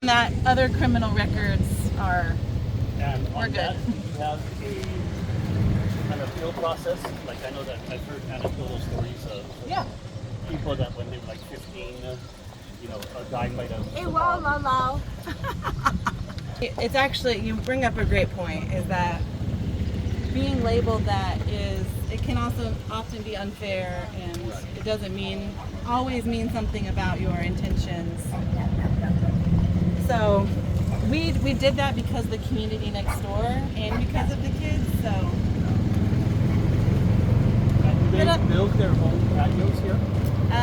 That other criminal records are, And we're on good. that, do you have an appeal process? Like I know that I've heard anecdotal stories of Yeah. people that when they were like 15, a guy might have. Hey, wow, la, la. It's actually, you bring up a great point, is that being labeled that it can also often be unfair, and it doesn't always mean something about your intentions. So we did that because of the community next door and because of the kids, so. And do they build their own patios here?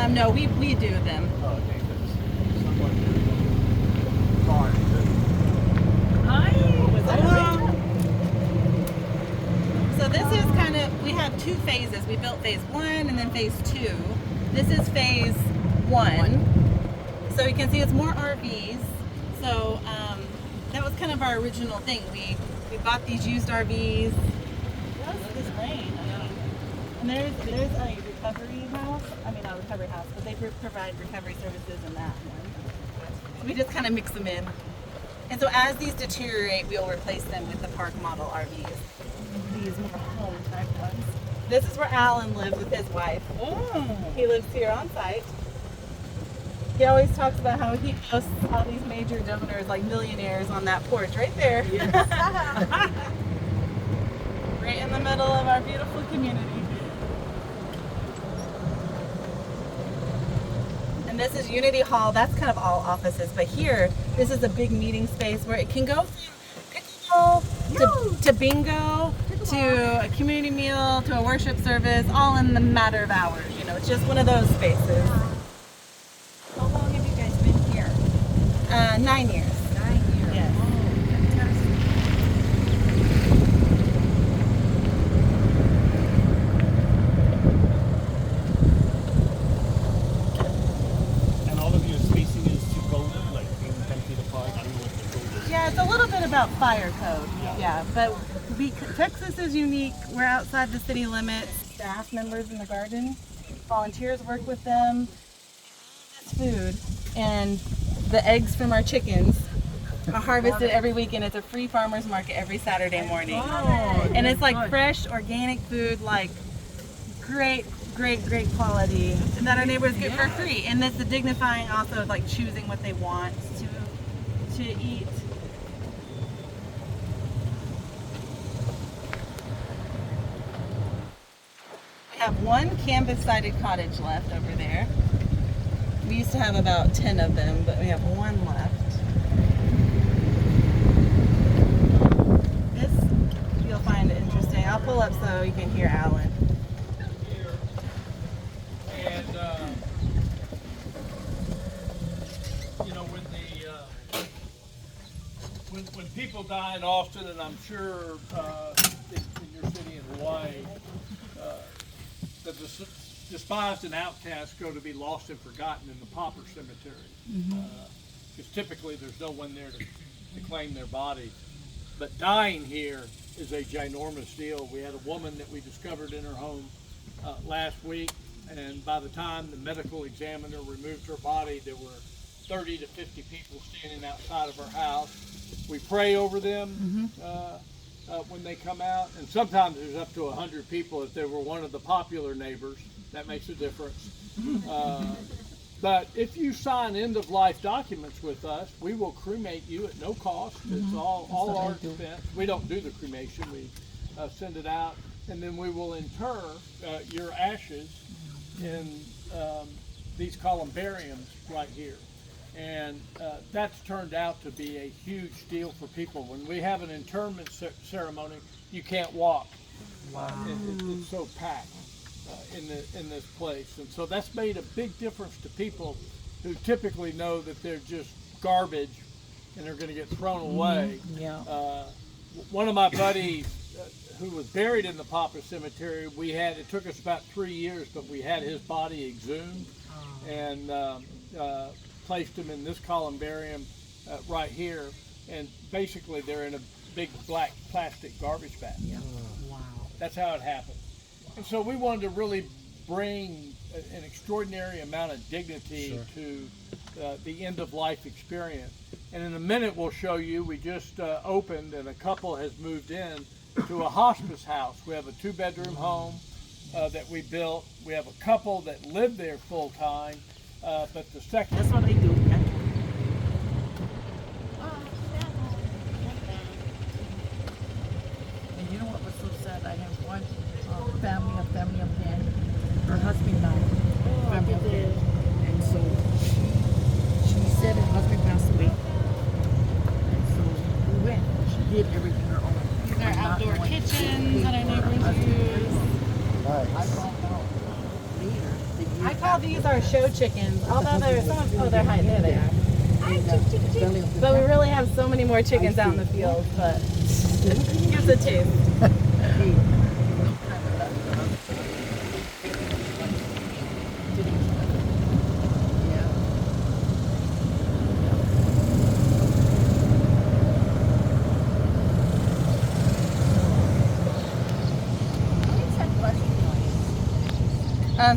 No, we do them. Oh, okay, because someone did barn. So this is kind of, we have two phases. We built phase 1 and then phase 2. This is phase 1. So you can see it's more RVs. So that was kind of our original thing. We bought these used RVs. What's this rain? And there's a recovery house. I mean, not a recovery house, but they provide recovery services in that one. So we just kind of mix them in. And so as these deteriorate, we'll replace them with the park model RVs. These more home type ones. This is where Alan lives with his wife. He lives here on site. He always talks about how he posts all these major donors, like millionaires, on that porch right there. Right in the middle of our beautiful community. And this is Unity Hall. That's kind of all offices, but here, this is a big meeting space where it can go from pickleball to bingo to a community meal to a worship service, all in the matter of hours. It's just one of those spaces. How long have you guys been here? 9 years. 9 years. Yes. Oh, fantastic. And all of your spacing is to code, like being 10 feet apart. I don't know what the code is. Yeah, it's a little bit about fire code. Yeah, but Texas is unique. We're outside the city limits. Staff members in the garden, volunteers work with them. It's food, and the eggs from our chickens are harvested every week, and it's a free farmers market every Saturday morning. And it's like fresh, organic food, like great quality that our neighbors get for free. And it's the dignifying also of like choosing what they want to eat. We have one canvas-sided cottage left over there. We used to have about 10 of them, but we have one left. This you'll find interesting. I'll pull up so you can hear Alan. And when people die in Austin, and I'm sure in your city in Hawaii, the despised and outcast go to be lost and forgotten in the pauper cemetery, because typically there's no one there to claim their body. But dying here is a ginormous deal. We had a woman that we discovered in her home last week, and by the time the medical examiner removed her body, there were 30 to 50 people standing outside of her house. We pray over them when they come out, and sometimes there's up to 100 people if they were one of the popular neighbors. That makes a difference. But if you sign end-of-life documents with us, we will cremate you at no cost. It's all our expense. We don't do the cremation. We send it out, and then we will inter your ashes in these columbariums right here. And that's turned out to be a huge deal for people. When we have an interment ceremony, you can't walk. Wow. It's so packed in this place. And so that's made a big difference to people who typically know that they're just garbage and they're going to get thrown away. One of my buddies who was buried in the pauper cemetery, it took us about 3 years, but we had his body exhumed and placed him in this columbarium right here, and basically they're in a big black plastic garbage bag. Wow. That's how it happened. And so we wanted to really bring an extraordinary amount of dignity to the end of life experience. And in a minute, we'll show you, we just opened and a couple has moved in to a hospice house. We have a 2-bedroom home that we built. We have a couple that live there full time, but the second. That's what I do. And you know what was so sad? I have one family up there. Her husband died. Family up there. And so she said her husband passed away. And so we went. She did everything her own. These are outdoor kitchens that our neighbors use. I found out later that you I call these our show chickens, although there's some, oh, they're hiding there. They are. But we really have so many more chickens out in the field, but gives a taste.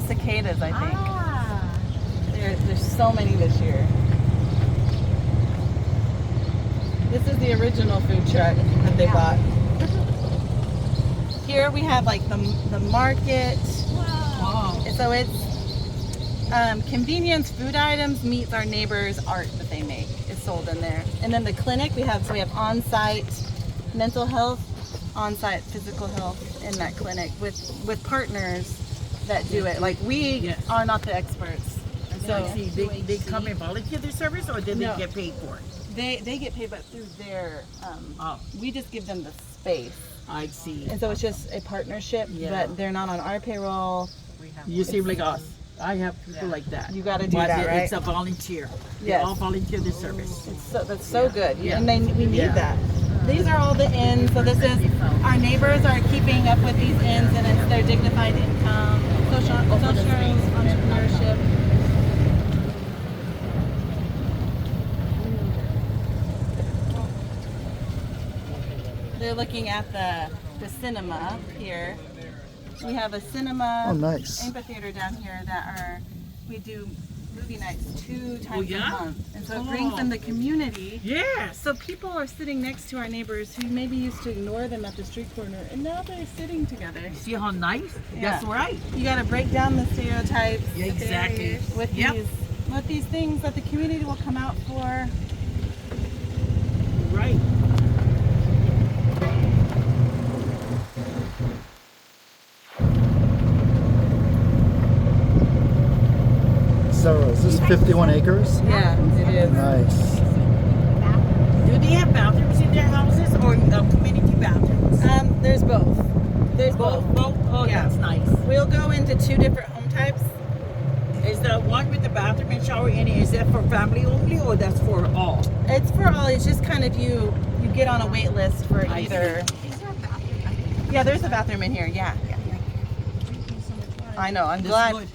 Cicadas, I think. There's so many this year. This is the original food truck that they bought. Here we have like the market. Wow. So it's convenience food items meets our neighbors' art that they make. It's sold in there. And then the clinic we have on-site mental health, on-site physical health in that clinic with partners that do it. Like we are not the experts. So they come and volunteer their service, or did No. they get paid for it? They get paid, but through their we just give them the space. I see. And so it's just a partnership, Yeah. but they're not on our payroll. You seem like us. I have people like that. You got to do But that, right? it's a volunteer. They Yes. all volunteer their service. That's so good. Yeah. And we need Yeah. that. These are all the inns. So this is our neighbors are keeping up with these inns, and it's their dignified income, social entrepreneurship. They're looking at the cinema here. We have a cinema, Oh, nice. amphitheater down here we do movie nights 2 times yeah? a month. And so it brings in the community. Yes. So people are sitting next to our neighbors who maybe used to ignore them at the street corner, and now they're sitting together. See how nice? Yeah. That's right. You got to break down the stereotypes. Yeah, exactly. With Yep. these things that the community will come out for. Right. So is this 51 acres? Yeah, it is. Nice. Do they have bathrooms in their houses, or community bathrooms? There's both. There's both. Both? Oh, Yeah. that's nice. We'll go into 2 different home types. Is the one with the bathroom and shower in it, is that for family only, or that's for all? It's for all. It's just kind of you get on a wait list for I either. see. Is there a bathroom? Yeah, there's a bathroom in here. Yeah. I know. I'm That's glad. good.